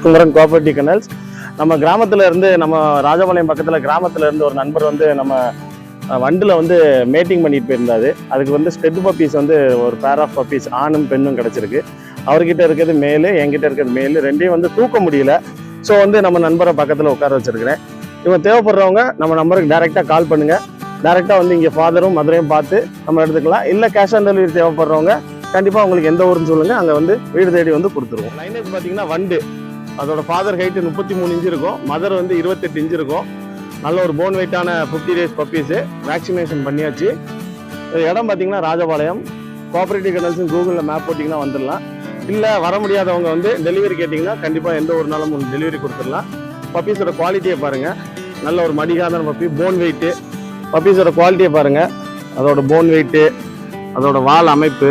Kumaran cooperative கனல்ஸ். நம்ம கிராமத்துல இருந்து, நம்ம ராஜபாளையம் பக்கத்துல கிராமத்துல இருந்து ஒரு நண்பர் வந்து நம்ம வண்டில் வந்து மேட்டிங் பண்ணிட்டு போயிருந்தாரு. அதுக்கு வந்து ஸ்டெட் பப்பீஸ் வந்து ஒரு பேர் ஆஃப் பப்பீஸ் ஆணும் பெண்ணும் கிடச்சிருக்கு. அவர்கிட்ட இருக்கிறது மேலு, என்கிட்ட இருக்கிறது மேலு, ரெண்டையும் வந்து தூக்க முடியல. ஸோ வந்து நம்ம நண்பரை பக்கத்தில் உட்கார வச்சிருக்கிறேன். இவங்க தேவைப்படுறவங்க நம்ம நம்பருக்கு டைரெக்டாக கால் பண்ணுங்க. டைரெக்டாக வந்து இங்கே ஃபாதரும் மதுரையும் பார்த்து நம்ம எடுத்துக்கலாம். இல்லை கேஷ் ஆன் டெலிவரி தேவைப்படுறவங்க கண்டிப்பாக உங்களுக்கு எந்த ஊருன்னு சொல்லுங்கள், அங்கே வந்து வீடு தேடி வந்து கொடுத்துருவோம். லைனேஜ் பார்த்தீங்கன்னா வண்டு, அதோட ஃபாதர் ஹைட்டு 33 இன்ச்சு இருக்கும், மதர் வந்து 28 இன்ச்சு இருக்கும். நல்ல ஒரு போன் வெயிட்டான 50 days பப்பீஸு. வேக்சினேஷன் பண்ணியாச்சு. இடம் பார்த்தீங்கன்னா ராஜபாளையம். கோஆபரேட்டிவ் கனல்ஸ் கூகுளில் மேப் போட்டிங்கன்னா வந்துடலாம். இல்லை வர முடியாதவங்க வந்து டெலிவரி கேட்டிங்கன்னா கண்டிப்பாக எந்த ஒரு நாளும் உங்களுக்கு டெலிவரி கொடுத்துடலாம். பப்பீஸோட குவாலிட்டியை பாருங்கள். நல்ல ஒரு மடிகாதான பப்பி, போன் வெயிட்டு. பப்பீஸோட குவாலிட்டியை பாருங்கள், அதோட போன் வெயிட்டு, அதோட வால் அமைப்பு,